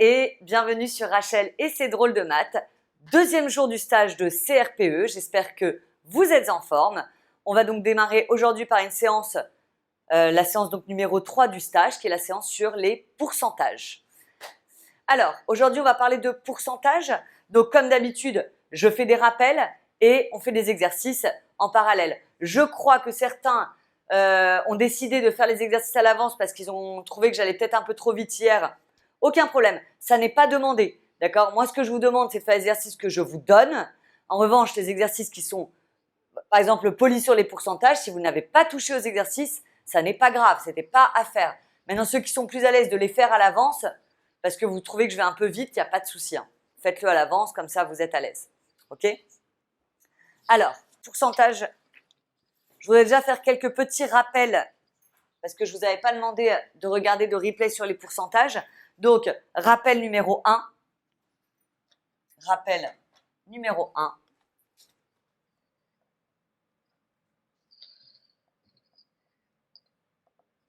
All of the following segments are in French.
et bienvenue sur Rachel et ses drôles de maths. Deuxième jour du stage de CRPE, j'espère que vous êtes en forme. On va donc démarrer aujourd'hui par une séance, la séance donc numéro 3 du stage, qui est la séance sur les pourcentages. Alors, aujourd'hui on va parler de pourcentage. Donc comme d'habitude, je fais des rappels et on fait des exercices en parallèle. Je crois que certains ont décidé de faire les exercices à l'avance parce qu'ils ont trouvé que j'allais peut-être un peu trop vite hier. Aucun problème, ça n'est pas demandé, d'accord? Moi, ce que je vous demande, c'est de faire les exercices que je vous donne. En revanche, les exercices qui sont, par exemple, polis sur les pourcentages, si vous n'avez pas touché aux exercices, ça n'est pas grave, ce n'était pas à faire. Maintenant, ceux qui sont plus à l'aise de les faire à l'avance, parce que vous trouvez que je vais un peu vite, il n'y a pas de souci. Hein. Faites-le à l'avance, comme ça, vous êtes à l'aise. OK? Alors, pourcentage, je voudrais déjà faire quelques petits rappels, parce que je ne vous avais pas demandé de regarder de replay sur les pourcentages. Donc, rappel numéro 1. Rappel numéro 1.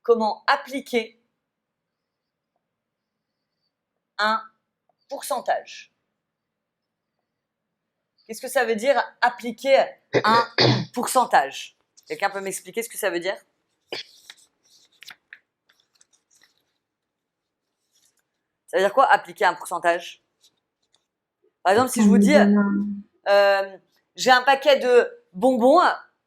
Comment appliquer un pourcentage? Qu'est-ce que ça veut dire appliquer un pourcentage? Quelqu'un peut m'expliquer ce que ça veut dire? Ça veut dire quoi appliquer un pourcentage? Par exemple, si je vous dis j'ai un paquet de bonbons,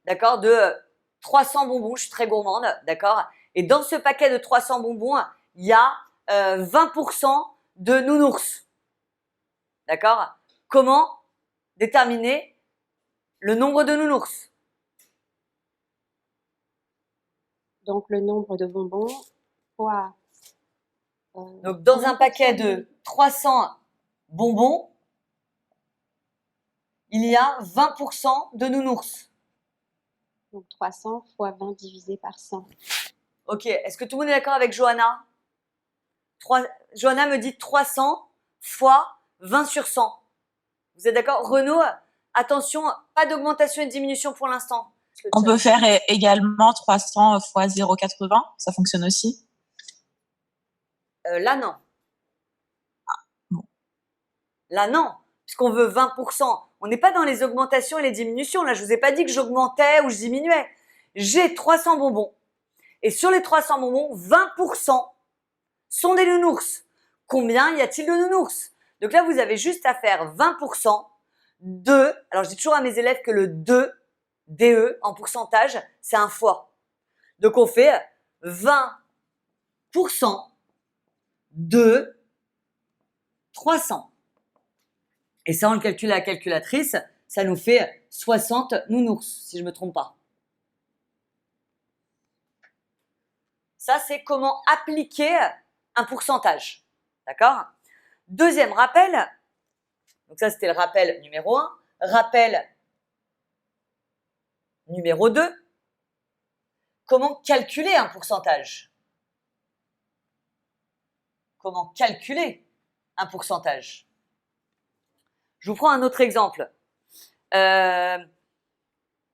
d'accord, de 300 bonbons, je suis très gourmande, d'accord, et dans ce paquet de 300 bonbons, il y a 20% de nounours, d'accord? Comment déterminer le nombre de nounours? Donc, le nombre de bonbons fois… Donc, dans un paquet de 300 bonbons, il y a 20% de nounours. Donc, 300 fois 20 divisé par 100. Ok, est-ce que tout le monde est d'accord avec Johanna? Johanna me dit 300 fois 20 sur 100. Vous êtes d'accord? Renaud, attention, pas d'augmentation et de diminution pour l'instant. On peut faire également 300 fois 0,80, ça fonctionne aussi. Là, non. Bon. Là, non, puisqu'on veut 20%. On n'est pas dans les augmentations et les diminutions. Là, je vous ai pas dit que j'augmentais ou je diminuais. J'ai 300 bonbons. Et sur les 300 bonbons, 20% sont des nounours. Combien y a-t-il de nounours? Donc là, vous avez juste à faire 20% de… Alors, je dis toujours à mes élèves que le 2, DE, en pourcentage, c'est un fois. Donc, on fait 20% de 300. Et ça, on le calcule à la calculatrice, ça nous fait 60 nounours, si je ne me trompe pas. Ça, c'est comment appliquer un pourcentage. D'accord? Deuxième rappel. Donc ça, c'était le rappel numéro 1. Rappel numéro 2. Comment calculer un pourcentage? Comment calculer un pourcentage? Je vous prends un autre exemple. Allez,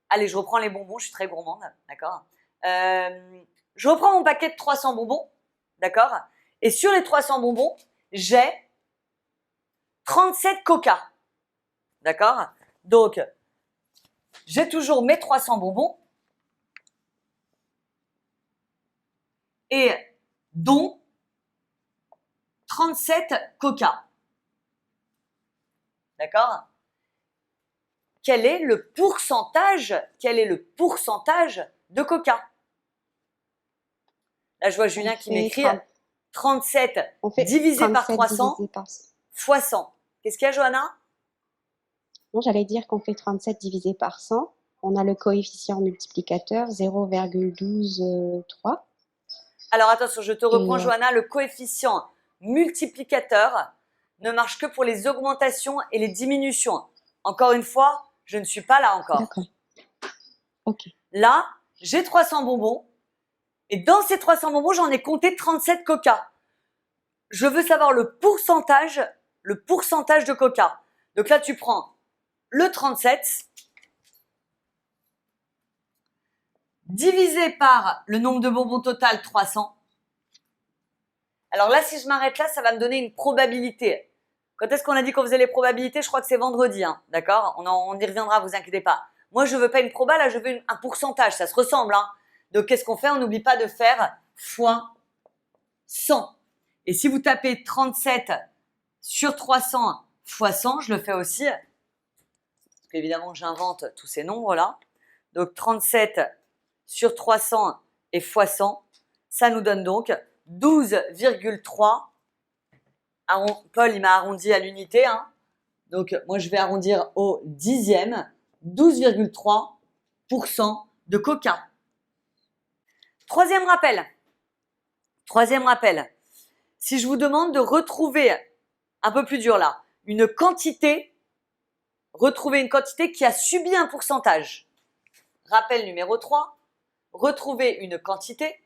je reprends les bonbons, je suis très gourmande, d'accord? Je reprends mon paquet de 300 bonbons, d'accord? Et sur les 300 bonbons, j'ai 37 coca, d'accord? Donc, j'ai toujours mes 300 bonbons et dont 37 coca, d'accord? Quel est le pourcentage de coca? Là, je vois Julien qui m'écrit 37 divisé par 300 fois 100. Qu'est-ce qu'il y a, Johanna? Non, j'allais dire qu'on fait 37 divisé par 100. On a le coefficient multiplicateur 0,123. Alors, attention, je te reprends, Johanna. Le coefficient multiplicateur ne marche que pour les augmentations et les diminutions. Encore une fois, je ne suis pas là encore. D'accord. Ok. Là, j'ai 300 bonbons. Et dans ces 300 bonbons, j'en ai compté 37 coca. Je veux savoir le pourcentage de coca. Donc là, tu prends le 37 divisé par le nombre de bonbons total, 300. Alors là, si je m'arrête là, ça va me donner une probabilité. Quand est-ce qu'on a dit qu'on faisait les probabilités? Je crois que c'est vendredi, hein, d'accord? On y reviendra, vous inquiétez pas. Moi, je veux pas une proba, là, je veux un pourcentage, ça se ressemble, hein. Donc, qu'est-ce qu'on fait? On n'oublie pas de faire fois 100. Et si vous tapez 37 sur 300 fois 100, je le fais aussi. Parce qu'évidemment, j'invente tous ces nombres-là. Donc, 37 sur 300 et fois 100, ça nous donne donc 12,3. Paul, il m'a arrondi à l'unité, hein. Donc, moi, je vais arrondir au dixième. 12,3% de coca. Troisième rappel. Si je vous demande de retrouver, un peu plus dur là, retrouver une quantité qui a subi un pourcentage. Rappel numéro 3, retrouver une quantité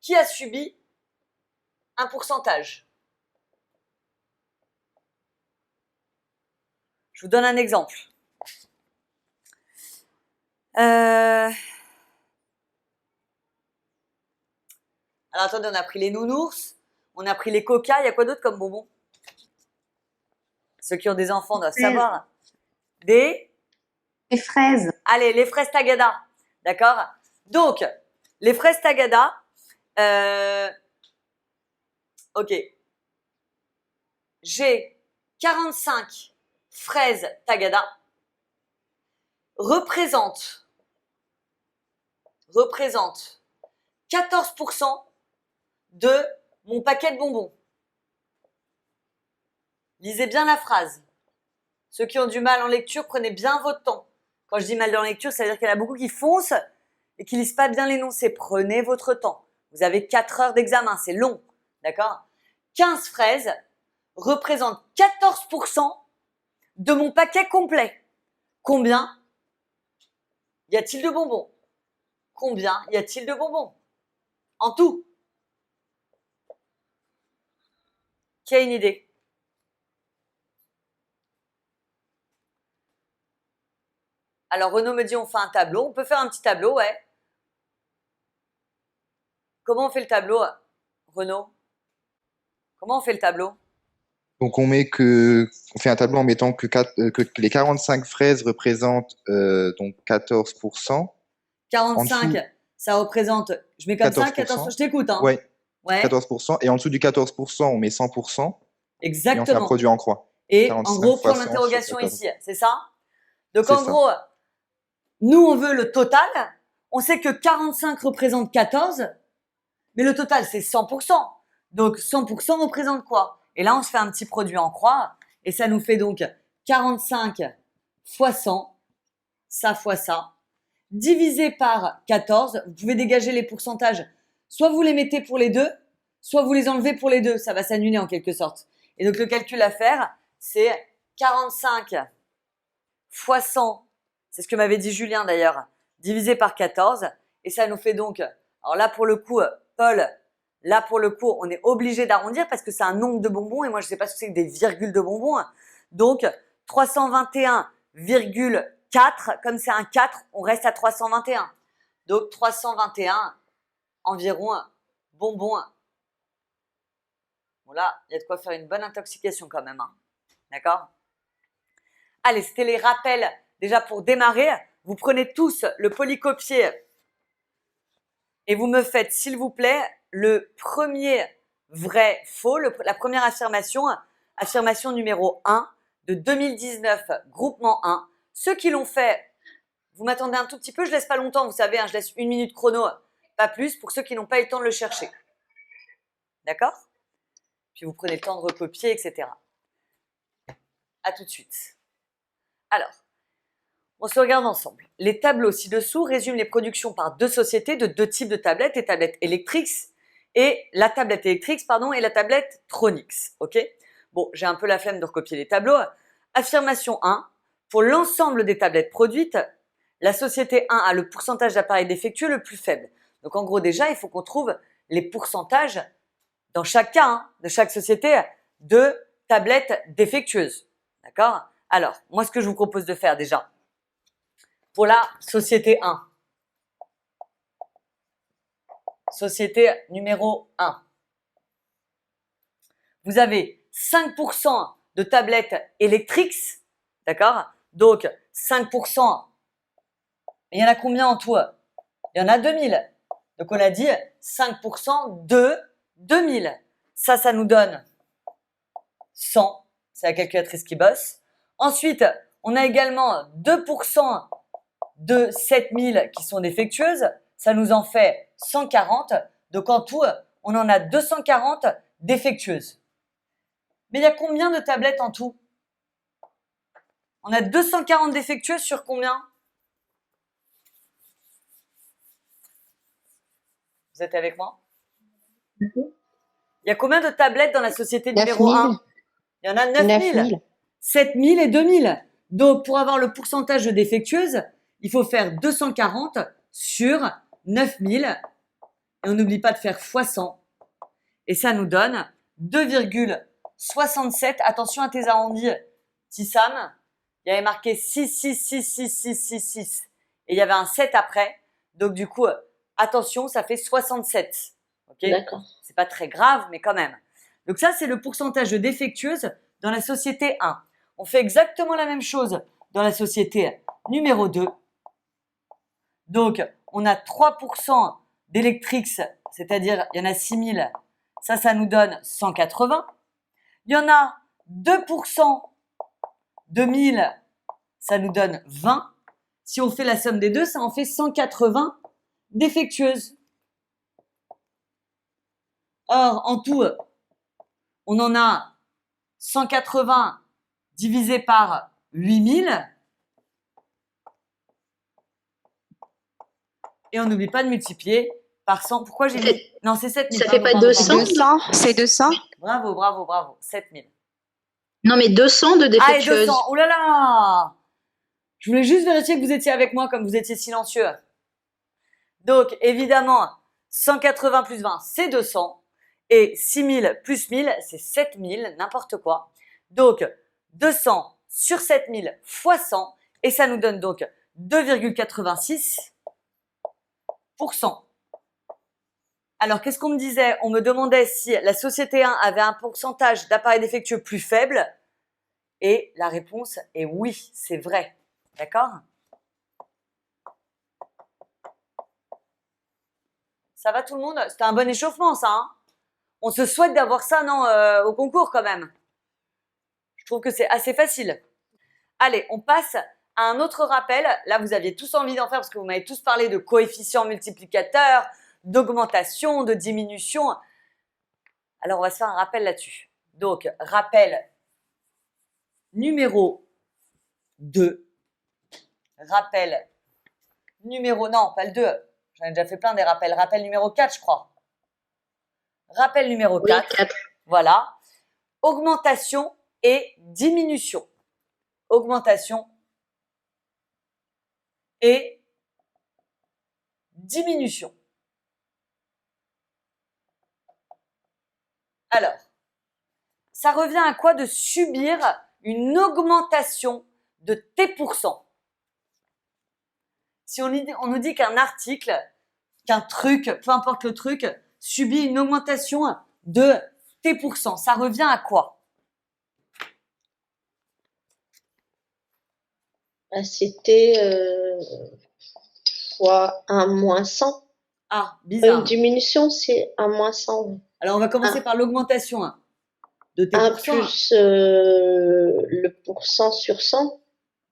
qui a subi un pourcentage. Je vous donne un exemple. Alors attendez, on a pris les nounours, on a pris les coca, il y a quoi d'autre comme bonbons? Ceux qui ont des enfants doivent savoir. Les fraises. Allez, les fraises Tagada, d'accord? Donc, les fraises Tagada, ok. J'ai 45 fraises Tagada représente 14% de mon paquet de bonbons. Lisez bien la phrase. Ceux qui ont du mal en lecture, prenez bien votre temps. Quand je dis mal en lecture, ça veut dire qu'il y en a beaucoup qui foncent et qui lisent pas bien l'énoncé. Prenez votre temps. Vous avez 4 heures d'examen, c'est long. D'accord? 15 fraises représentent 14% de mon paquet complet. Combien y a-t-il de bonbons? Combien y a-t-il de bonbons? En tout. Qui a une idée? Alors Renaud me dit on fait un tableau. On peut faire un petit tableau, ouais. Comment on fait le tableau, Renaud? Comment on fait le tableau? Donc on fait un tableau en mettant que les 45 fraises représentent donc 14%. 45, ça représente, je mets comme 14%. Ça, 14%, je t'écoute. Hein. Ouais, 14%. Et en dessous du 14%, on met 100%. Exactement. Et on fait un produit en croix. Et en gros, point d'interrogation ici, c'est ça? Donc en gros, nous on veut le total. On sait que 45 représente 14, mais le total c'est 100%. Donc 100% représente quoi? Et là on se fait un petit produit en croix, et ça nous fait donc 45 fois 100, ça fois ça, divisé par 14. Vous pouvez dégager les pourcentages. Soit vous les mettez pour les deux, soit vous les enlevez pour les deux. Ça va s'annuler en quelque sorte. Et donc le calcul à faire, c'est 45 fois 100, c'est ce que m'avait dit Julien d'ailleurs, divisé par 14. Et ça nous fait donc, alors là pour le coup, Paul, là pour le coup, on est obligé d'arrondir parce que c'est un nombre de bonbons et moi je ne sais pas ce que c'est que des virgules de bonbons. Donc 321,4, comme c'est un 4, on reste à 321. Donc 321 environ bonbons. Bon là, il y a de quoi faire une bonne intoxication quand même. Hein. D'accord? Allez, c'était les rappels déjà pour démarrer. Vous prenez tous le polycopier et vous me faites, s'il vous plaît, le premier vrai faux, la première affirmation, affirmation numéro 1 de 2019, groupement 1. Ceux qui l'ont fait, vous m'attendez un tout petit peu, je laisse pas longtemps, vous savez, hein, je laisse 1 minute chrono, pas plus, pour ceux qui n'ont pas eu le temps de le chercher. D'accord? Puis vous prenez le temps de recopier, etc. À tout de suite. Alors, on se regarde ensemble. Les tableaux ci-dessous résument les productions par deux sociétés de deux types de tablettes, les tablettes Electrix et la tablette Electrix, et la tablette Tronix. Ok? Bon, j'ai un peu la flemme de recopier les tableaux. Affirmation 1. Pour l'ensemble des tablettes produites, la société 1 a le pourcentage d'appareils défectueux le plus faible. Donc en gros déjà, il faut qu'on trouve les pourcentages dans chaque cas, hein, de chaque société, de tablettes défectueuses. D'accord? Alors, moi ce que je vous propose de faire déjà, pour la société 1, société numéro 1. Vous avez 5% de tablettes Electrix, d'accord? Donc, 5%, il y en a combien en tout? Il y en a 2000. Donc, on a dit 5% de 2000. Ça nous donne 100. C'est la calculatrice qui bosse. Ensuite, on a également 2% de 7000 qui sont défectueuses. Ça nous en fait 140. Donc, en tout, on en a 240 défectueuses. Mais il y a combien de tablettes en tout? On a 240 défectueuses sur combien? Vous êtes avec moi? Il y a combien de tablettes dans la société numéro 1? Il y en a 9000. 7000 et 2000. Donc, pour avoir le pourcentage de défectueuses, il faut faire 240 sur 9000. Et on n'oublie pas de faire x 100. Et ça nous donne 2,67. Attention à tes arrondis, petit Sam. Il y avait marqué 6, 6, 6, 6, 6, 6, 6. Et il y avait un 7 après. Donc, du coup, attention, ça fait 67. Ok ? D'accord. C'est pas très grave, mais quand même. Donc ça, c'est le pourcentage de défectueuses dans la société 1. On fait exactement la même chose dans la société numéro 2. Donc, on a 3% d'Electrix, c'est-à-dire il y en a 6000. Ça nous donne 180. Il y en a 2% de 1000, ça nous donne 20. Si on fait la somme des deux, ça en fait 180 défectueuses. Or, en tout, on en a 180 divisé par 8000. Et on n'oublie pas de multiplier par 100. Pourquoi j'ai mis... Non, c'est 7000. Ça fait pas 200? 200, c'est 200. Bravo, bravo, bravo. 7000. Non, mais 200 de Ah, et défectueuses. 200. Oh là là! Je voulais juste vérifier que vous étiez avec moi comme vous étiez silencieux. Donc, évidemment, 180 plus 20, c'est 200. Et 6000 plus 1000, c'est 7000, n'importe quoi. Donc, 200 sur 7000 fois 100. Et ça nous donne donc 2,86%. Alors, qu'est-ce qu'on me disait? On me demandait si la société 1 avait un pourcentage d'appareils défectueux plus faible. Et la réponse est oui, c'est vrai. D'accord? Ça va tout le monde? C'était un bon échauffement, ça, hein? On se souhaite d'avoir ça, non, au concours quand même. Je trouve que c'est assez facile. Allez, on passe à un autre rappel. Là, vous aviez tous envie d'en faire parce que vous m'avez tous parlé de coefficients multiplicateurs, d'augmentation, de diminution. Alors, on va se faire un rappel là-dessus. Donc, rappel numéro 2. Rappel numéro... Non, pas le 2. J'en ai déjà fait plein des rappels. Rappel numéro 4, je crois. Rappel numéro 4. Oui, 4. Voilà. Augmentation et diminution. Augmentation et diminution. Alors, ça revient à quoi de subir une augmentation de T%? Si on nous dit qu'un article, qu'un truc, peu importe le truc, subit une augmentation de T%, ça revient à quoi? C'était fois 1 moins 100. Ah, bizarre. Une diminution, c'est 1 moins 100. Alors, on va commencer par l'augmentation de T%. 1 plus le pourcent sur 100.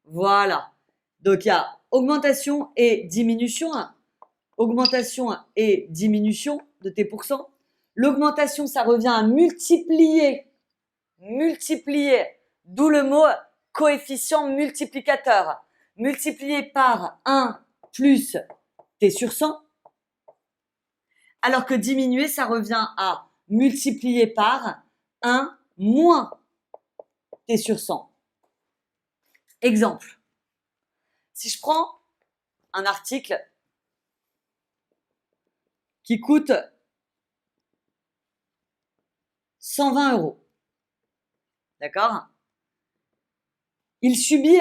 Voilà. Donc, il y a augmentation et diminution. Augmentation et diminution de T%. L'augmentation, ça revient à multiplier. Multiplier. D'où le mot coefficient multiplicateur. Multiplié par 1 plus T sur 100. Alors que diminuer, ça revient à multiplier par 1 moins T sur 100. Exemple. Si je prends un article qui coûte 120 €, d'accord? Il subit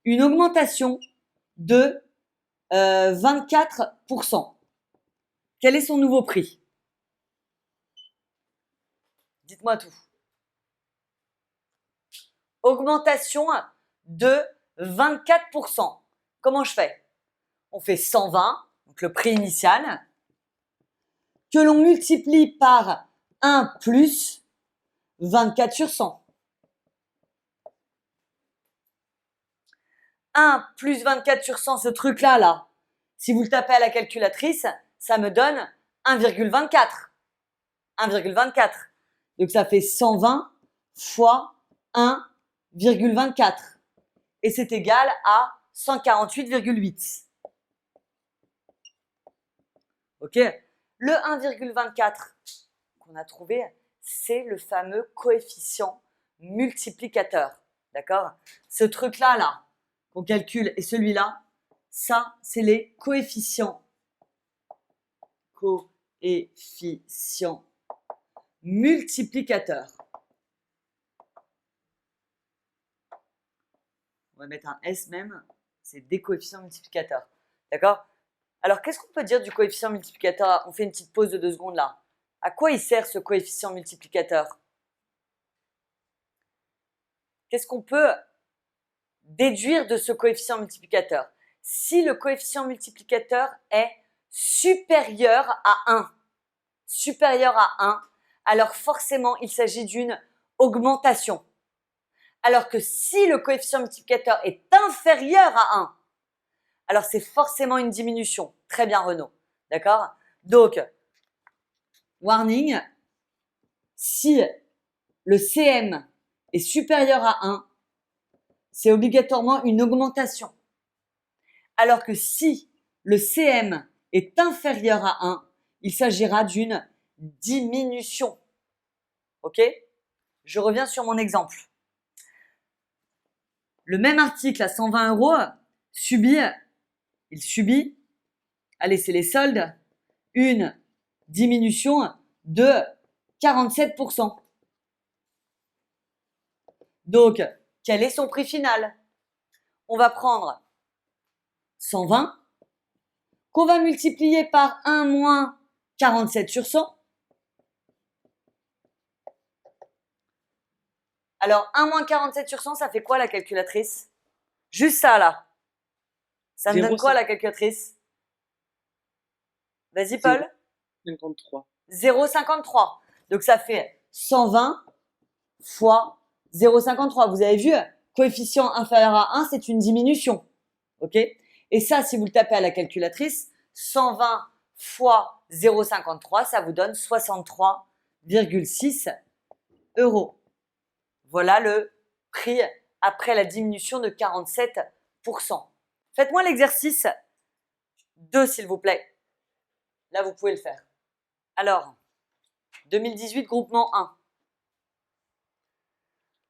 une augmentation de 24%. Quel est son nouveau prix? Dites-moi tout. Augmentation de 24%. Comment je fais? On fait 120, donc le prix initial, que l'on multiplie par 1 plus 24 sur 100. 1 plus 24 sur 100, ce truc-là, là, si vous le tapez à la calculatrice, ça me donne 1,24. 1,24. Donc ça fait 120 fois 1,24. Et c'est égal à 148,8. Ok? Le 1,24 qu'on a trouvé, c'est le fameux coefficient multiplicateur. D'accord? Ce truc-là, là, qu'on calcule, et celui-là, ça, c'est les coefficients. Coefficients multiplicateurs. On va mettre un S même, c'est des coefficients multiplicateurs. D'accord? Alors, qu'est-ce qu'on peut dire du coefficient multiplicateur? On fait une petite pause de 2 secondes là. À quoi il sert ce coefficient multiplicateur? Qu'est-ce qu'on peut déduire de ce coefficient multiplicateur? Si le coefficient multiplicateur est supérieur à 1, alors forcément, il s'agit d'une augmentation. Alors que si le coefficient multiplicateur est inférieur à 1, alors c'est forcément une diminution. Très bien, Renaud. D'accord? Donc, warning, si le CM est supérieur à 1, c'est obligatoirement une augmentation. Alors que si le CM est inférieur à 1, il s'agira d'une diminution. Ok? Je reviens sur mon exemple. Le même article à 120 €, il subit, allez, c'est les soldes, une diminution de 47%. Donc, quel est son prix final? On va prendre 120, qu'on va multiplier par 1 moins 47 sur 100. Alors, 1 moins 47 sur 100, ça fait quoi la calculatrice? Juste ça, là. Ça me donne quoi la calculatrice? Vas-y, Paul. 53. 0,53. Donc, ça fait 120 fois 0,53. Vous avez vu, coefficient inférieur à 1, c'est une diminution. Ok? Et ça, si vous le tapez à la calculatrice, 120 fois 0,53, ça vous donne 63,6 €. Voilà le prix après la diminution de 47%. Faites-moi l'exercice 2, s'il vous plaît. Là, vous pouvez le faire. Alors, 2018, groupement 1.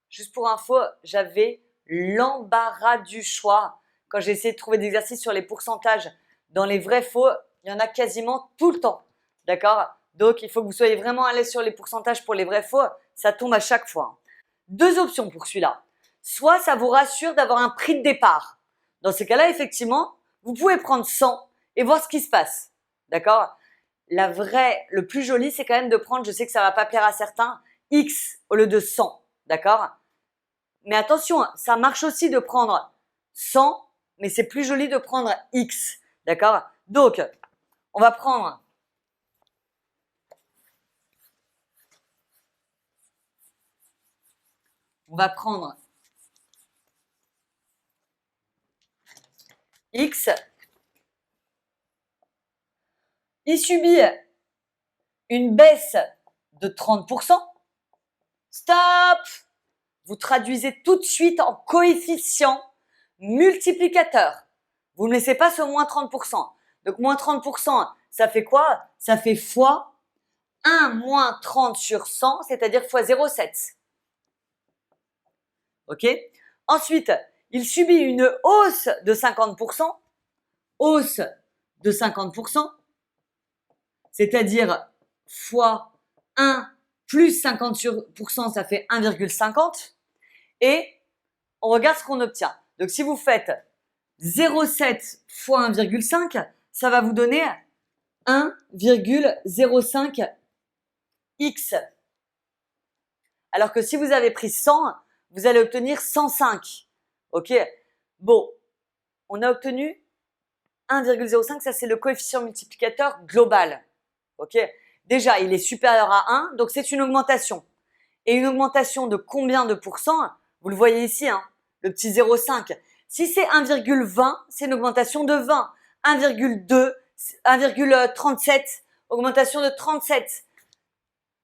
Juste pour info, j'avais l'embarras du choix. Quand j'ai essayé de trouver des exercices sur les pourcentages dans les vrais-faux, il y en a quasiment tout le temps. D'accord? Donc, il faut que vous soyez vraiment à l'aise sur les pourcentages pour les vrais-faux. Ça tombe à chaque fois. 2 options pour celui-là. Soit ça vous rassure d'avoir un prix de départ. Dans ces cas-là, effectivement, vous pouvez prendre 100 et voir ce qui se passe. D'accord? Le plus joli, c'est quand même de prendre, je sais que ça va pas plaire à certains, X au lieu de 100. D'accord? Mais attention, ça marche aussi de prendre 100, mais c'est plus joli de prendre X. D'accord? Donc, on va prendre X. Il subit une baisse de 30%. Stop! Vous traduisez tout de suite en coefficient multiplicateur. Vous ne laissez pas ce moins 30%. Donc, moins 30%, ça fait quoi? Ça fait fois 1 moins 30 sur 100, c'est-à-dire fois 0,7. Ok? Ensuite, il subit une hausse de 50%. Hausse de 50%, c'est-à-dire fois 1 plus 50%, ça fait 1,50. Et on regarde ce qu'on obtient. Donc, si vous faites 0,7 fois 1,5, ça va vous donner 1,05 x. Alors que si vous avez pris 100, vous allez obtenir 105. Ok? Bon, on a obtenu 1,05, ça c'est le coefficient multiplicateur global. Ok? Déjà, il est supérieur à 1, donc c'est une augmentation. Et une augmentation de combien de pourcents? Vous le voyez ici, hein, le petit 0,5. Si c'est 1,20, c'est une augmentation de 20. 1,2, 1,37, augmentation de 37.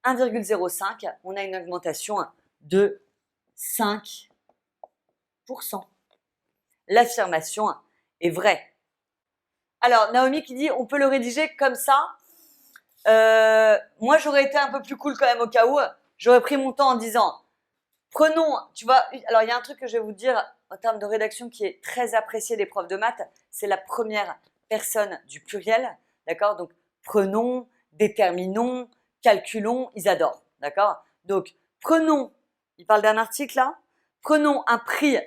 1,05, on a une augmentation de 5%. L'affirmation est vraie. Alors, Naomi qui dit, on peut le rédiger comme ça. Moi, j'aurais été un peu plus cool quand même au cas où. J'aurais pris mon temps en disant, prenons, tu vois, alors il y a un truc que je vais vous dire en termes de rédaction qui est très apprécié des profs de maths, c'est la première personne du pluriel, d'accord? Donc, prenons, déterminons, calculons, ils adorent, d'accord? Donc, prenons, il parle d'un article là, prenons un prix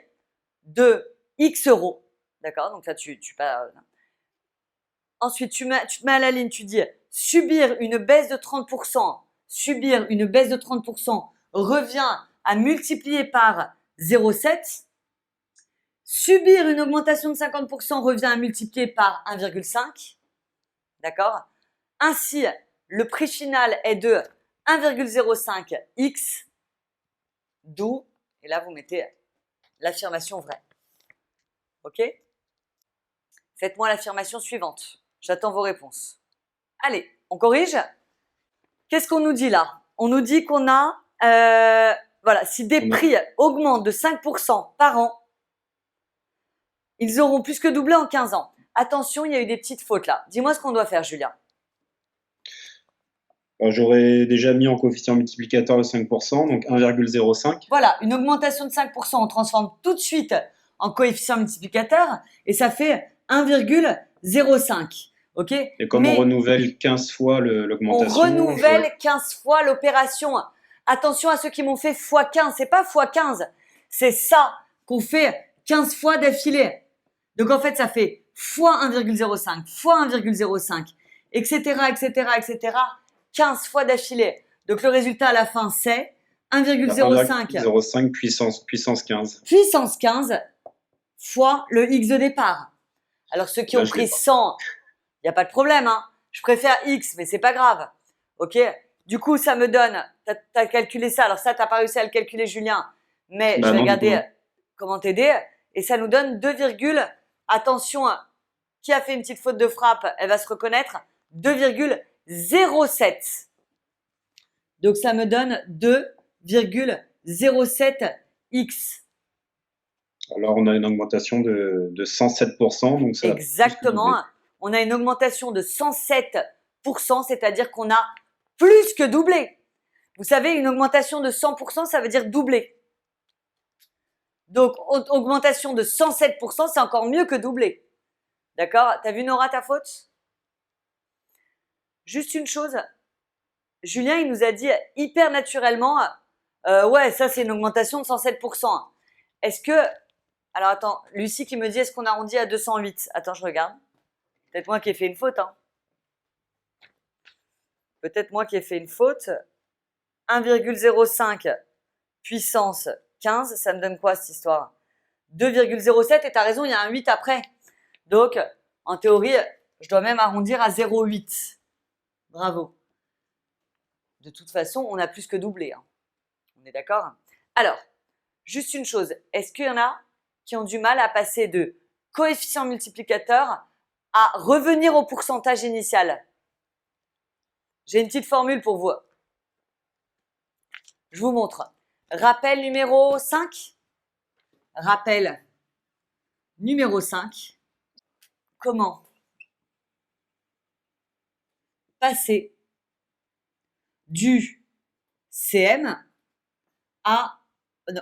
de X euros, d'accord? Donc là, ensuite, tu te mets à la ligne, tu dis subir une baisse de 30%, subir une baisse de 30% revient à multiplier par 0,7. Subir une augmentation de 50% revient à multiplier par 1,5. D'accord? Ainsi, le prix final est de 1,05 x, d'où, et là vous mettez l'affirmation vraie. Ok? Faites-moi l'affirmation suivante. J'attends vos réponses. Allez, on corrige? Qu'est-ce qu'on nous dit là? On nous dit qu'on a, voilà, si des prix augmentent de 5% par an, ils auront plus que doublé en 15 ans. Attention, il y a eu des petites fautes là. Dis-moi ce qu'on doit faire, Julien. J'aurais déjà mis en coefficient multiplicateur de 5%, donc 1,05. Voilà, une augmentation de 5%, on transforme tout de suite en coefficient multiplicateur et ça fait 1,05. Ok? Et comme on renouvelle 15 fois l'augmentation. On renouvelle 15 fois l'opération. Attention à ceux qui m'ont fait x15. C'est pas x15. C'est ça qu'on fait 15 fois d'affilée. Donc en fait, ça fait fois 1,05, fois 1,05, etc., etc., etc., 15 fois d'affilée. Donc le résultat à la fin, c'est 1,05. 1,05 puissance 15. Puissance 15 fois le x de départ. Alors ceux qui ont pris 100, il n'y a pas de problème, hein. Je préfère x, mais c'est pas grave. Ok? Du coup, ça me donne, t'as calculé ça. Alors ça, t'as pas réussi à le calculer, Julien, mais je vais regarder comment t'aider. Et ça nous donne 2, attention, qui a fait une petite faute de frappe, elle va se reconnaître, 2,07. Donc ça me donne 2,07 x. Alors on a une augmentation de 107%. Donc ça exactement, on a une augmentation de 107%, c'est-à-dire qu'on a plus que doublé. Vous savez, une augmentation de 100%, ça veut dire doubler. Donc, augmentation de 107%, c'est encore mieux que doubler. D'accord? T'as vu, Nora, ta faute? Juste une chose. Julien, il nous a dit hyper naturellement, ouais, ça, c'est une augmentation de 107%. Est-ce que... Alors, attends, Lucie qui me dit, est-ce qu'on arrondit à 208? Attends, je regarde. Peut-être moi qui ai fait une faute, hein. Peut-être moi qui ai fait une faute. 1,05 puissance 15, ça me donne quoi cette histoire? 2,07 et t'as raison, il y a un 8 après. Donc, en théorie, je dois même arrondir à 0,8. Bravo. De toute façon, on a plus que doublé, hein. On est d'accord? Alors, juste une chose, est-ce qu'il y en a qui ont du mal à passer de coefficient multiplicateur à revenir au pourcentage initial? J'ai une petite formule pour vous. Je vous montre. Rappel numéro 5. Rappel numéro 5. Comment passer du CM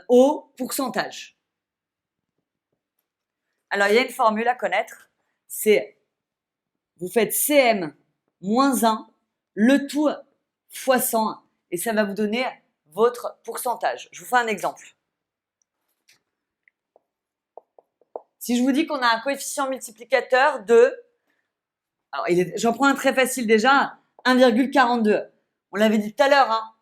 au pourcentage? Alors, il y a une formule à connaître. C'est, vous faites CM moins 1, le tout fois 100, et ça va vous donner votre pourcentage. Je vous fais un exemple. Si je vous dis qu'on a un coefficient multiplicateur de, alors j'en prends un très facile déjà, 1,42. On l'avait dit tout à l'heure, hein,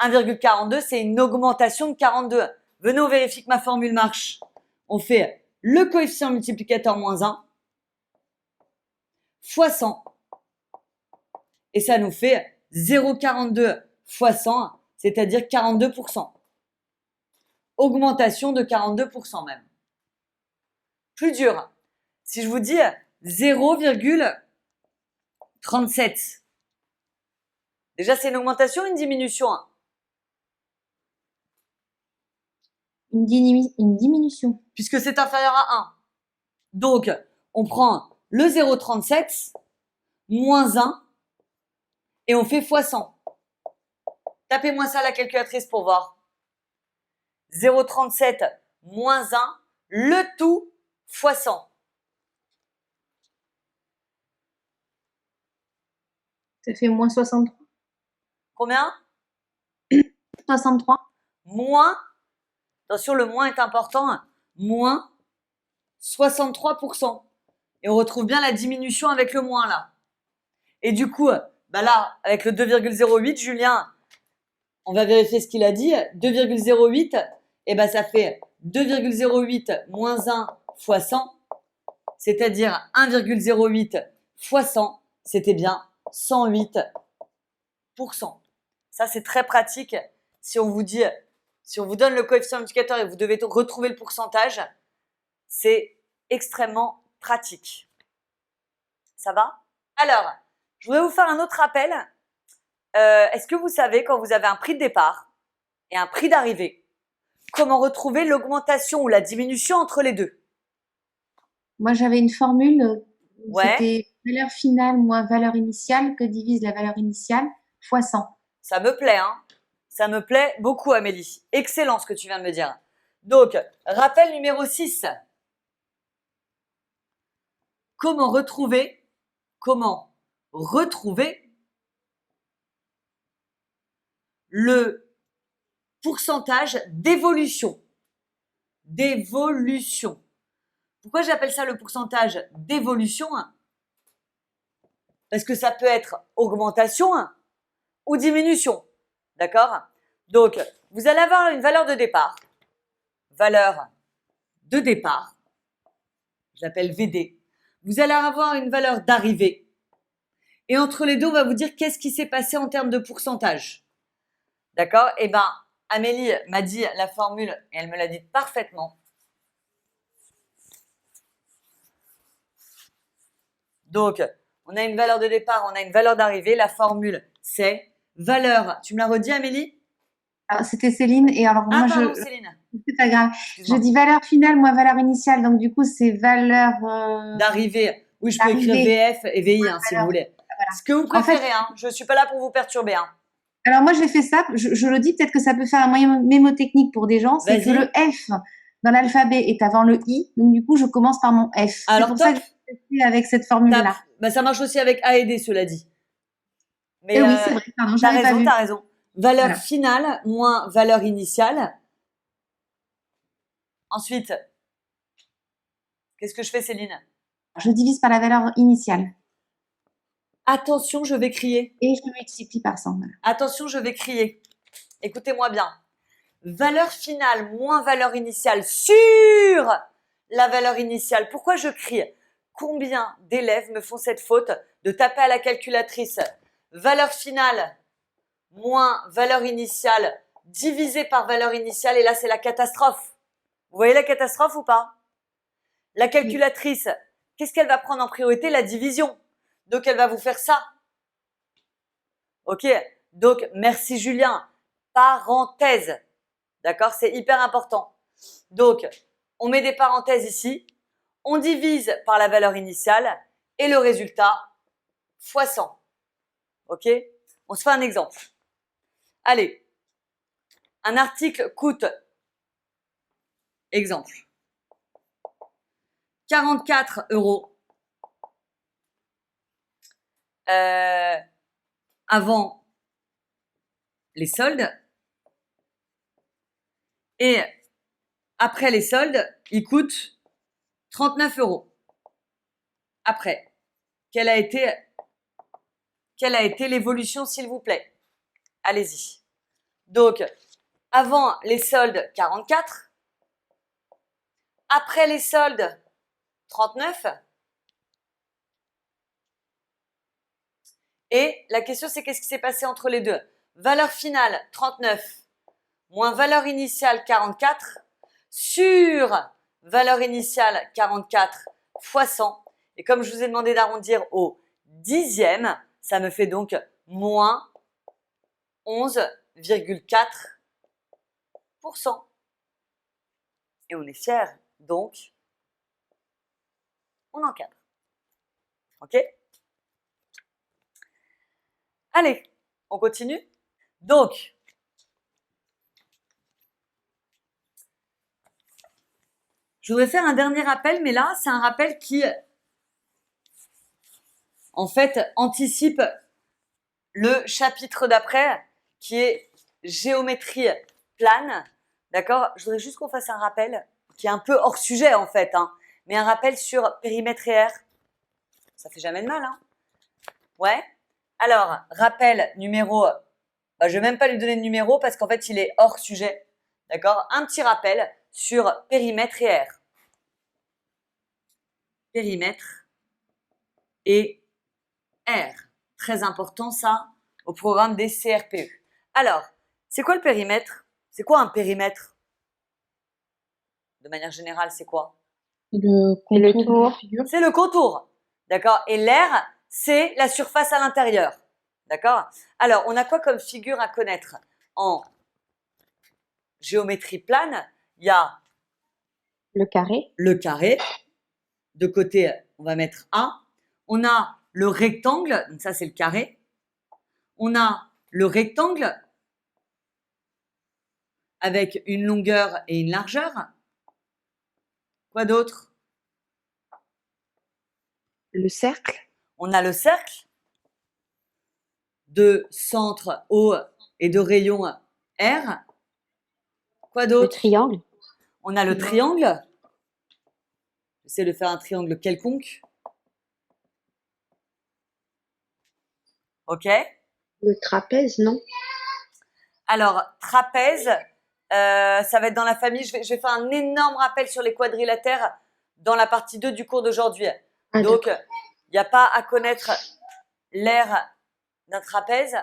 1,42, c'est une augmentation de 42. Venez, on vérifie que ma formule marche. On fait le coefficient multiplicateur moins 1 fois 100. Et ça nous fait 0,42 fois 100, c'est-à-dire 42%. Augmentation de 42% même. Plus dur, si je vous dis 0,37. Déjà, c'est une augmentation ou une diminution, hein? Une diminution. Puisque c'est inférieur à 1. Donc, on prend le 0,37 moins 1 et on fait fois 100. Tapez-moi ça à la calculatrice pour voir. 0,37 moins 1, le tout fois 100. Ça fait moins 63. Combien? 63. Moins, attention, le moins est important, moins 63%. Et on retrouve bien la diminution avec le moins là. Et du coup, bah là, avec le 2,08, Julien, on va vérifier ce qu'il a dit. 2,08, et ben ça fait 2,08 moins 1 fois 100, c'est-à-dire 1,08 fois 100, c'était bien 108%. Ça, c'est très pratique. Si on vous dit, si on vous donne le coefficient multiplicateur et vous devez retrouver le pourcentage, c'est extrêmement pratique. Ça va? Alors, je voudrais vous faire un autre rappel. Est-ce que vous savez, quand vous avez un prix de départ et un prix d'arrivée, comment retrouver l'augmentation ou la diminution entre les deux? Moi, j'avais une formule. Ouais. C'était valeur finale moins valeur initiale que divise la valeur initiale fois 100. Ça me plaît, hein? Ça me plaît beaucoup, Amélie. Excellent ce que tu viens de me dire. Donc, rappel numéro 6. Comment retrouver le pourcentage d'évolution? D'évolution. Pourquoi j'appelle ça le pourcentage d'évolution? Parce que ça peut être augmentation ou diminution. D'accord? Donc, vous allez avoir une valeur de départ. Valeur de départ. Je l'appelle VD. Vous allez avoir une valeur d'arrivée. Et entre les deux, on va vous dire qu'est-ce qui s'est passé en termes de pourcentage. D'accord? Eh bien, Amélie m'a dit la formule et elle me l'a dit parfaitement. Donc, on a une valeur de départ, on a une valeur d'arrivée. La formule, c'est valeur. Tu me l'as redit, Amélie? Alors, c'était Céline. Et alors, Ah, moi, pardon, Céline. c'est pas grave. Excuse-moi. Je dis valeur finale moins valeur initiale. Donc, du coup, c'est valeur D'arrivée. Oui, je peux écrire VF et VI, hein, si vous voulez. Voilà. Ce que vous préférez, hein. Je ne suis pas là pour vous perturber, hein. Alors, moi, j'ai fait ça. Je le dis, peut-être que ça peut faire un moyen mémotechnique pour des gens. C'est que le F dans l'alphabet est avant le I. Donc, du coup, je commence par mon F. Alors, c'est pour ça que j'ai fait avec cette formule-là. Bah, ça marche aussi avec A et D, cela dit. Mais oui, c'est vrai. Pardon, t'as raison, t'as raison. Valeur Voilà. finale moins valeur initiale. Ensuite, qu'est-ce que je fais, Céline? Je divise par la valeur initiale. Attention, je vais crier. Et je multiplie par 100. Voilà. Attention, je vais crier. Écoutez-moi bien. Valeur finale moins valeur initiale sur la valeur initiale. Pourquoi je crie? Combien d'élèves me font cette faute de taper à la calculatrice valeur finale moins valeur initiale divisé par valeur initiale, et là c'est la catastrophe. Vous voyez la catastrophe ou pas? La calculatrice, qu'est-ce qu'elle va prendre en priorité? La division. Donc elle va vous faire ça. Ok? Donc merci Julien. Parenthèse. D'accord? C'est hyper important. Donc on met des parenthèses ici. On divise par la valeur initiale et le résultat fois 100. Ok? On se fait un exemple. Allez, un article coûte, exemple, 44 € avant les soldes, et après les soldes, il coûte 39 €. Après, quelle a été l'évolution, s'il vous plaît? Allez-y. Donc, avant les soldes, 44. Après les soldes, 39. Et la question, c'est qu'est-ce qui s'est passé entre les deux? Valeur finale, 39, moins valeur initiale, 44, sur valeur initiale, 44, fois 100. Et comme je vous ai demandé d'arrondir au dixième, ça me fait donc moins 11,4%. Et on est fiers, donc on encadre. Ok? Allez, on continue. Donc, je voudrais faire un dernier rappel, mais là, c'est un rappel qui, en fait, anticipe le chapitre d'après, qui est géométrie plane. D'accord? Je voudrais juste qu'on fasse un rappel, qui est un peu hors sujet, en fait, hein, mais un rappel sur périmètre et R. Ça fait jamais de mal, hein? Ouais. Alors, rappel numéro, je vais même pas lui donner de numéro parce qu'en fait, il est hors sujet. D'accord? Un petit rappel sur périmètre et R. Périmètre et R. Très important, ça, au programme des CRPE. Alors, c'est quoi le périmètre? C'est quoi un périmètre? De manière générale, c'est quoi? Le contour. C'est le contour. D'accord? Et l'air, c'est la surface à l'intérieur. D'accord? Alors, on a quoi comme figure à connaître? En géométrie plane, il y a Le carré. le carré. De côté, on va mettre A. On a le rectangle, donc ça c'est le carré. On a le rectangle avec une longueur et une largeur. Quoi d'autre? Le cercle. On a le cercle de centre O et de rayon R. Quoi Le d'autre? triangle. On a le triangle. J'essaie de faire un triangle quelconque. Ok? Le trapèze, non? Alors, trapèze, ça va être dans la famille. Je vais faire un énorme rappel sur les quadrilatères dans la partie 2 du cours d'aujourd'hui. Ah, Donc, il n'y a pas à connaître l'aire d'un trapèze.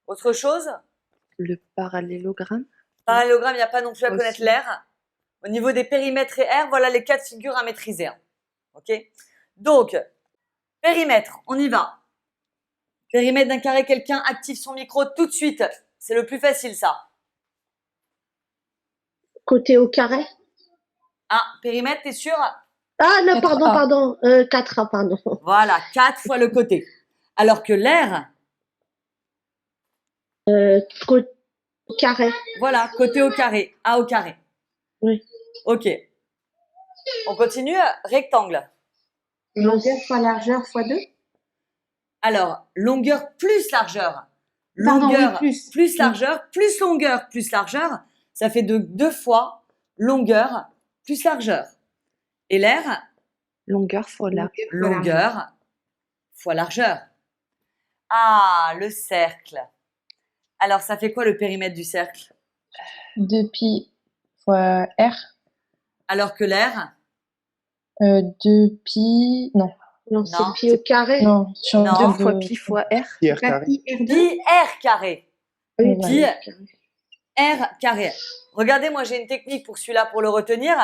Autre chose? Le parallélogramme. Parallélogramme, il n'y a pas non plus à Aussi. connaître l'aire. Au niveau des périmètres et R, voilà les 4 figures à maîtriser. Ok? Donc, périmètre, on y va. Périmètre d'un carré, quelqu'un active son micro tout de suite. C'est le plus facile, ça. Côté au carré? Ah, périmètre, t'es sûr? Ah non, 4A. pardon. 4A, pardon. Voilà, 4 fois le côté. Alors que l'air, Côté au carré. voilà, côté au carré, A au carré. Oui. Ok. On continue, rectangle. Longueur fois largeur fois 2. Alors, longueur plus largeur. Pardon, Longueur oui, plus. largeur, plus longueur, plus largeur. Ça fait de 2 fois longueur plus largeur. Et l'air, Longueur fois largeur. longueur fois largeur. Ah, le cercle. Alors, ça fait quoi le périmètre du cercle? 2pi fois r. Alors que l'air, 2pi. Non. Non, c'est Non. pi au carré. Non. Sur Non. 2 fois pi fois r. Pierre carré. Pi R2. pi r carré. Oui, Voilà. Pi carré. r carré. Regardez, moi j'ai une technique pour celui-là, pour le retenir.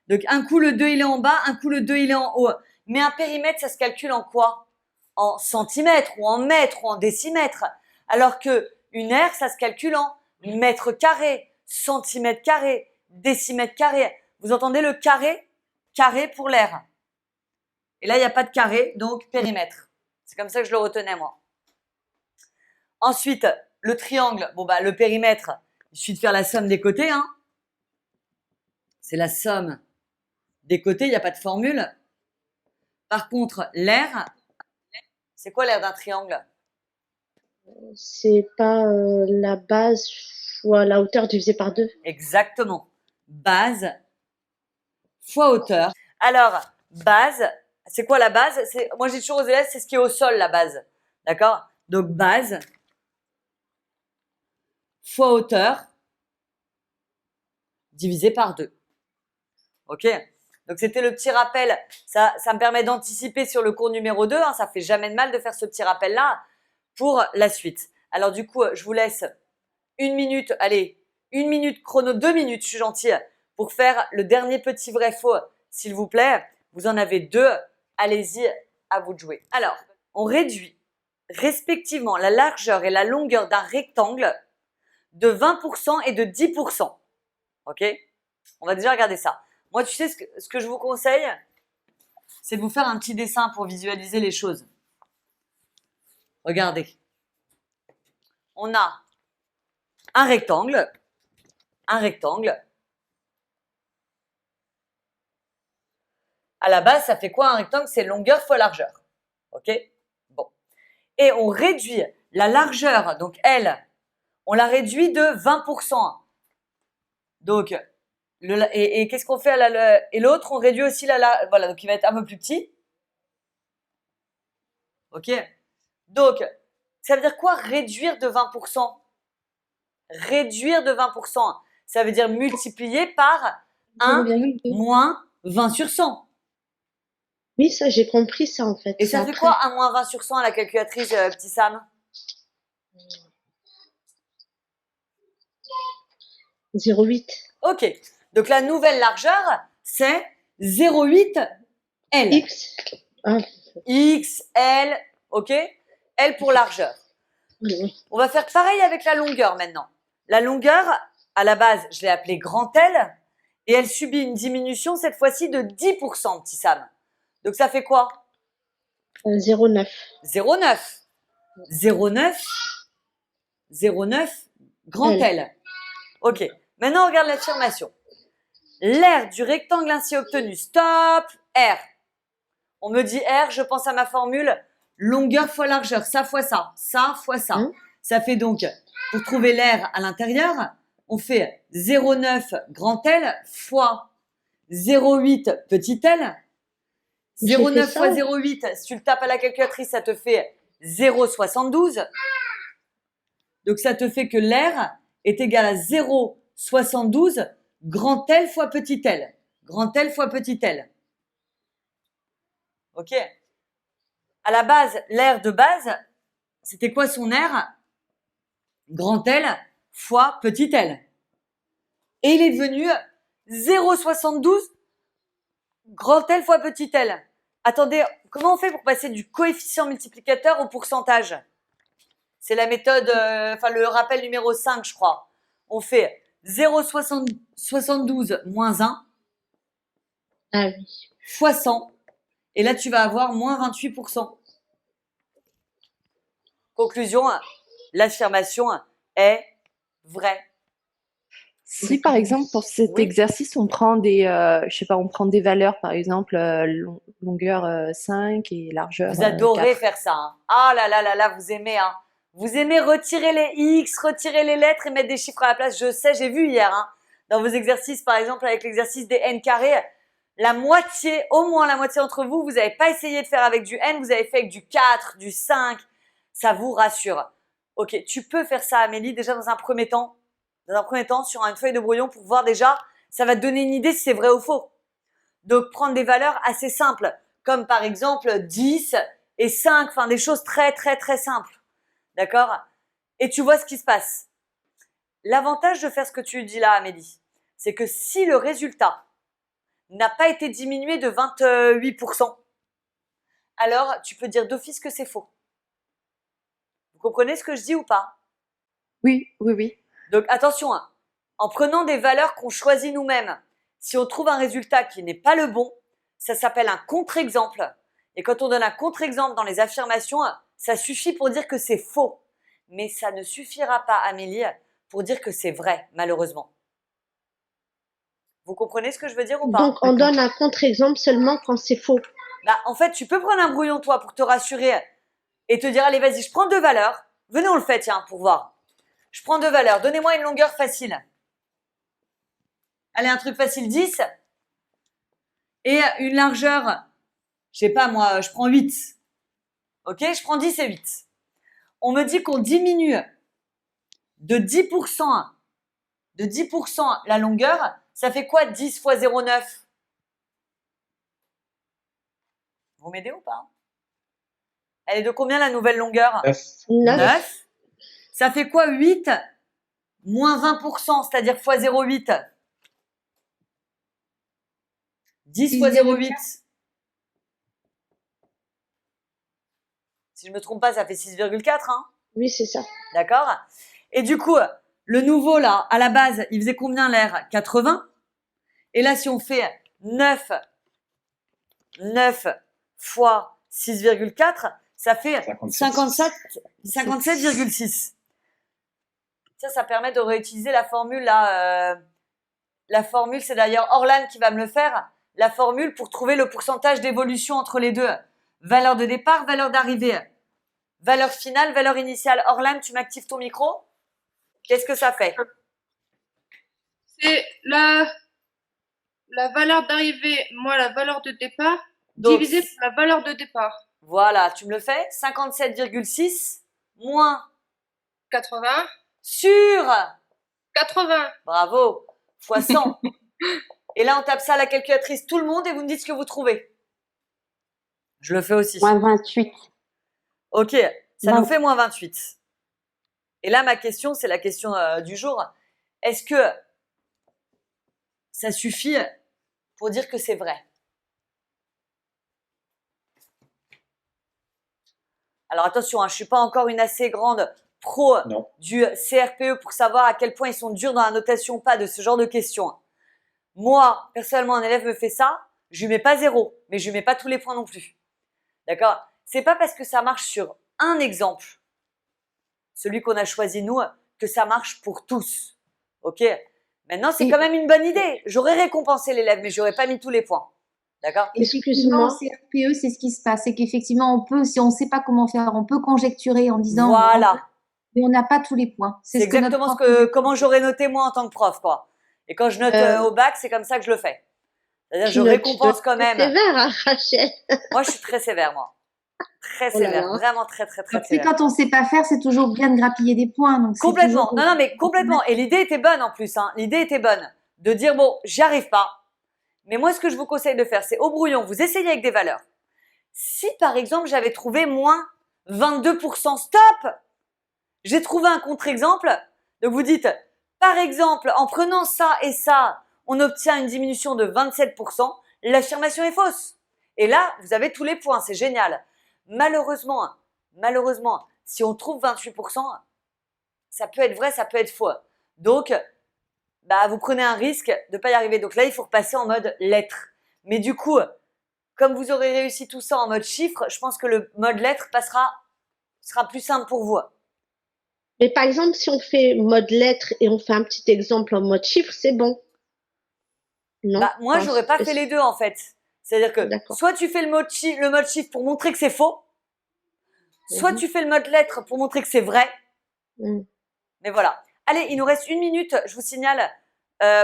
Donc un coup le 2 il est en bas, un coup le 2 il est en haut. Mais un périmètre, ça se calcule en quoi? En centimètres ou en mètres ou en décimètres. Alors que une aire, ça se calcule en mètres carrés, centimètres carrés, décimètres carrés. Vous entendez le carré? Carré pour l'air. Et là, il n'y a pas de carré, donc périmètre. C'est comme ça que je le retenais, moi. Ensuite, le triangle. Bon, le périmètre, il suffit de faire la somme des côtés. Hein. C'est la somme des côtés, il n'y a pas de formule. Par contre, l'aire, c'est quoi l'aire d'un triangle? C'est pas la base fois la hauteur divisée par 2. Exactement. Base fois hauteur. Alors, base, c'est quoi la base? Moi, j'ai toujours aux élèves, c'est ce qui est au sol, la base. D'accord? Donc, base fois hauteur divisé par 2. OK? Donc, c'était le petit rappel. Ça me permet d'anticiper sur le cours numéro 2. Hein, ça fait jamais de mal de faire ce petit rappel-là pour la suite. Alors, du coup, je vous laisse 1 minute, allez, 1 minute chrono, 2 minutes, je suis gentille, pour faire le dernier petit vrai-faux, s'il vous plaît. Vous en avez 2. Allez-y, à vous de jouer. Alors, on réduit respectivement la largeur et la longueur d'un rectangle de 20% et de 10%. OK? On va déjà regarder ça. Moi, tu sais ce que je vous conseille, c'est de vous faire un petit dessin pour visualiser les choses. Regardez. On a un rectangle. À la base, ça fait quoi un rectangle? C'est longueur fois largeur. OK? Bon. Et on réduit la largeur, donc elle, on la réduit de 20%. Donc, et qu'est-ce qu'on fait et l'autre, on réduit aussi voilà, donc il va être un peu plus petit. OK? Donc, ça veut dire quoi réduire de 20%? Réduire de 20%, ça veut dire multiplier par 1 moins 20 sur 100. Oui, ça, j'ai compris ça, en fait. Et ça fait quoi 1 moins 20 sur 100 à la calculatrice, petit Sam? 0,8. OK. Donc, la nouvelle largeur, c'est 0,8 L. X. Ah, X, L, OK? L pour largeur. oui. On va faire pareil avec la longueur maintenant. La longueur, à la base, je l'ai appelée grand L, et elle subit une diminution cette fois-ci de 10%, petit Sam. Donc, ça fait quoi? 0,9. 0,9. 0,9, grand L. OK. Maintenant, on regarde l'affirmation. L'aire du rectangle ainsi obtenu. Stop. R. On me dit R, je pense à ma formule. Longueur fois largeur. Ça fois ça. Ça fois ça. Ça fait donc, pour trouver l'aire à l'intérieur, on fait 0,9 grand L fois 0,8 petit L. 0,9 fois 0,8, si tu le tapes à la calculatrice, ça te fait 0,72. Donc, ça te fait que l'aire est égal à 0,72 grand L fois petit L. Grand L fois petit L. OK? À la base, l'aire de base, c'était quoi son aire? Grand L fois petit L. Et il est devenu 0,72 grand L fois petit L. Attendez, comment on fait pour passer du coefficient multiplicateur au pourcentage? C'est la méthode, le rappel numéro 5, je crois. On fait 0,72 moins 1 fois 100. Et là, tu vas avoir moins 28%. Conclusion, l'affirmation est vraie. Si par exemple pour cet exercice on prend on prend des valeurs par exemple longueur 5 et largeur Vous adorez 4. faire ça. Hein. Ah là là là là, vous aimez. Hein. Vous aimez retirer les X, retirer les lettres et mettre des chiffres à la place. Je sais, j'ai vu hier hein, dans vos exercices, par exemple avec l'exercice des n carrés, la moitié, au moins la moitié d'entre vous, vous n'avez pas essayé de faire avec du n, vous avez fait avec du 4, du 5. Ça vous rassure. Ok, tu peux faire ça Amélie déjà dans un premier temps. Sur une feuille de brouillon pour voir déjà, ça va te donner une idée si c'est vrai ou faux. Donc, prendre des valeurs assez simples, comme par exemple 10 et 5, enfin des choses très, très, très simples. D'accord? Et tu vois ce qui se passe. L'avantage de faire ce que tu dis là, Amélie, c'est que si le résultat n'a pas été diminué de 28%, alors tu peux dire d'office que c'est faux. Vous comprenez ce que je dis ou pas? Oui, oui, oui. Donc attention, hein, en prenant des valeurs qu'on choisit nous-mêmes, si on trouve un résultat qui n'est pas le bon, ça s'appelle un contre-exemple. Et quand on donne un contre-exemple dans les affirmations, ça suffit pour dire que c'est faux. Mais ça ne suffira pas, Amélie, pour dire que c'est vrai, malheureusement. Vous comprenez ce que je veux dire ou pas? Donc on donne un contre-exemple seulement quand c'est faux. Bah, en fait, tu peux prendre un brouillon, toi, pour te rassurer et te dire, allez, vas-y, je prends 2 valeurs. Venez, on le fait, tiens, pour voir. Je prends 2 valeurs. Donnez-moi une longueur facile. Allez, un truc facile, 10. et une largeur, je sais pas moi, je prends 8. Ok, je prends 10 et 8. On me dit qu'on diminue de 10%, la longueur. Ça fait quoi 10 fois 0,9? Vous m'aidez ou pas? Elle est de combien la nouvelle longueur? 9. Ça fait quoi 8 moins 20%, c'est-à-dire fois 0,8? 10 fois 0,8. Si je me trompe pas, ça fait 6,4. Hein? Oui, c'est ça. D'accord? Et du coup, le nouveau, là, à la base, il faisait combien l'air? 80. Et là, si on fait 9 fois 6,4, ça fait 57,6. Ça permet de réutiliser la formule là. La formule, c'est d'ailleurs Orlan qui va me le faire. La formule pour trouver le pourcentage d'évolution entre les deux. Valeur de départ, valeur d'arrivée. Valeur finale, valeur initiale. Orlan, tu m'actives ton micro? Qu'est-ce que ça fait? C'est la valeur d'arrivée moins la valeur de départ Donc, divisé par la valeur de départ. Voilà, tu me le fais. 57,6 moins 80 sur 80. Bravo, fois 100. Et là, on tape ça à la calculatrice, tout le monde, et vous me dites ce que vous trouvez. Je le fais aussi. Moins 28. Ok, ça Non. nous fait moins 28. Et là, ma question, c'est la question du jour. Est-ce que ça suffit pour dire que c'est vrai? Alors attention, hein, je ne suis pas encore une assez grande pro du CRPE pour savoir à quel point ils sont durs dans la notation ou pas de ce genre de questions. Moi, personnellement, un élève me fait ça, je lui mets pas 0, mais je lui mets pas tous les points non plus. D'accord? C'est pas parce que ça marche sur un exemple, celui qu'on a choisi nous, que ça marche pour tous. Ok? Maintenant, c'est quand même une bonne idée. J'aurais récompensé l'élève, mais j'aurais pas mis tous les points. D'accord? Excuse-moi. Au CRPE, c'est ce qui se passe. C'est qu'effectivement, on peut, si on ne sait pas comment faire, on peut conjecturer en disant. Voilà. Mais on n'a pas tous les points. C'est exactement comment j'aurais noté moi en tant que prof, quoi. Et quand je note au bac, c'est comme ça que je le fais. C'est-à-dire, je récompense quand même. C'est sévère, hein, Rachel. Moi, je suis très sévère, moi. Très sévère. Vraiment très sévère. Quand on ne sait pas faire, c'est toujours bien de grappiller des points. Donc complètement. Non, mais complètement. Et l'idée était bonne en plus. Hein. L'idée était bonne. De dire, bon, j'y arrive pas. Mais moi, ce que je vous conseille de faire, c'est au brouillon, vous essayez avec des valeurs. Si, par exemple, j'avais trouvé moins 22%, stop! J'ai trouvé un contre-exemple. Donc, vous dites, par exemple, en prenant ça et ça, on obtient une diminution de 27%. L'affirmation est fausse. Et là, vous avez tous les points. C'est génial. Malheureusement, si on trouve 28%, ça peut être vrai, ça peut être faux. Donc, vous prenez un risque de ne pas y arriver. Donc là, il faut repasser en mode lettres. Mais du coup, comme vous aurez réussi tout ça en mode chiffre, je pense que le mode lettres sera plus simple pour vous. Mais par exemple, si on fait mode lettres et on fait un petit exemple en mode chiffre, c'est bon. Non. Moi, j'aurais pas fait les deux en fait. C'est-à-dire que soit tu fais le mode chiffre pour montrer que c'est faux, soit tu fais le mode lettres pour montrer que c'est vrai. Mais voilà. Allez, il nous reste 1 minute, je vous signale,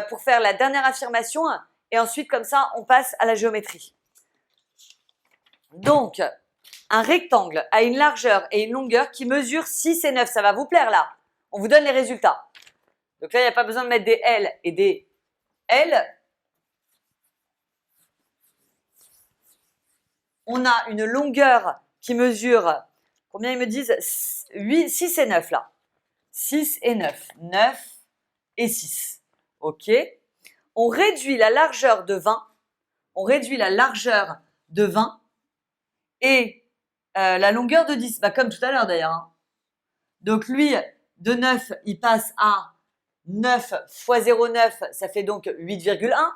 pour faire la dernière affirmation. Et ensuite, comme ça, on passe à la géométrie. Donc, un rectangle a une largeur et une longueur qui mesurent 6 et 9. Ça va vous plaire là. On vous donne les résultats. Donc là, il n'y a pas besoin de mettre des L et des L. On a une longueur qui mesure, combien ils me disent? 6 et 9 là. 6 et 9. 9 et 6. Ok. On réduit la largeur de 20. Et la longueur de 10. Comme tout à l'heure d'ailleurs. Hein. Donc lui, de 9, il passe à 9 fois 0,9. Ça fait donc 8,1.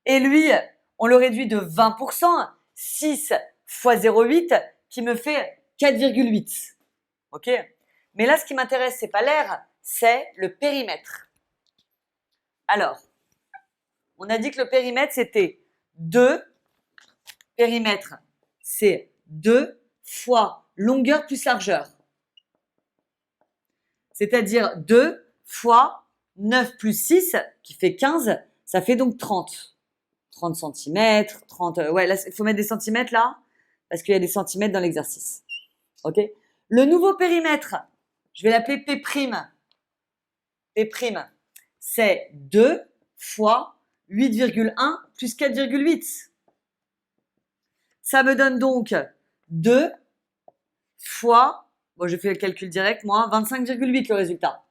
Et lui, on le réduit de 20%. 6 fois 0,8 qui me fait 4,8. Ok. Mais là, ce qui m'intéresse, c'est pas l'air, c'est le périmètre. Alors, on a dit que le périmètre, c'était 2. Périmètre, c'est 2 fois longueur plus largeur. C'est-à-dire 2 fois 9 plus 6, qui fait 15, ça fait donc 30. 30 cm, 30… ouais, là, il faut mettre des centimètres là, parce qu'il y a des centimètres dans l'exercice. OK? Le nouveau périmètre, je vais l'appeler P'. P', c'est 2 fois 8,1 plus 4,8. Ça me donne donc 2 fois, bon, j'ai fait le calcul direct, moi, 25,8 le résultat.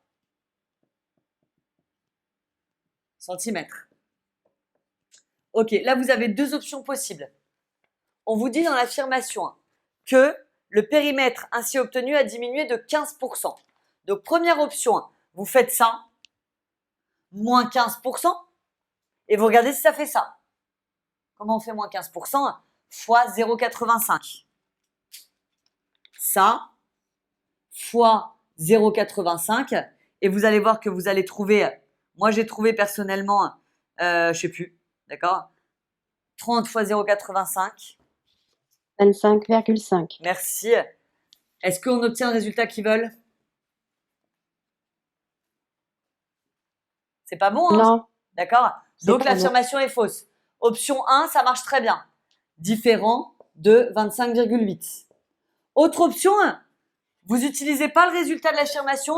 Centimètres. Ok, là, vous avez deux options possibles. On vous dit dans l'affirmation que le périmètre ainsi obtenu a diminué de 15%. Donc, première option, vous faites ça, moins 15%, et vous regardez si ça fait ça. Comment on fait moins 15% fois 0,85. Ça, fois 0,85. Et vous allez voir que vous allez trouver, moi j'ai trouvé personnellement, je sais plus, d'accord, 30 fois 0,85. 25,5. Merci. Est-ce qu'on obtient un résultat qu'ils veulent? C'est pas bon, hein? Non. D'accord? Donc pas l'affirmation est fausse. Option 1, ça marche très bien. Différent de 25,8. Autre option, vous n'utilisez pas le résultat de l'affirmation,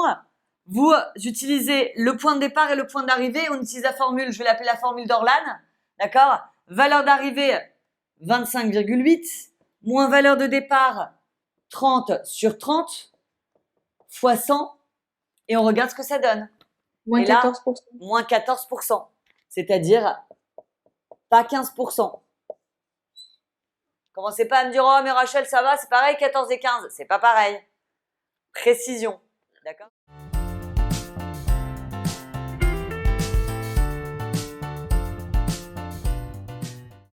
vous utilisez le point de départ et le point d'arrivée. On utilise la formule, je vais l'appeler la formule d'Orlan. D'accord? Valeur d'arrivée, 25,8, moins valeur de départ, 30 sur 30, fois 100, et on regarde ce que ça donne. Moins Et là, 14%. moins 14%, c'est-à-dire pas 15%. Commencez pas à me dire « Oh, mais Rachel, ça va, c'est pareil, 14 et 15. » C'est pas pareil. Précision. D'accord ?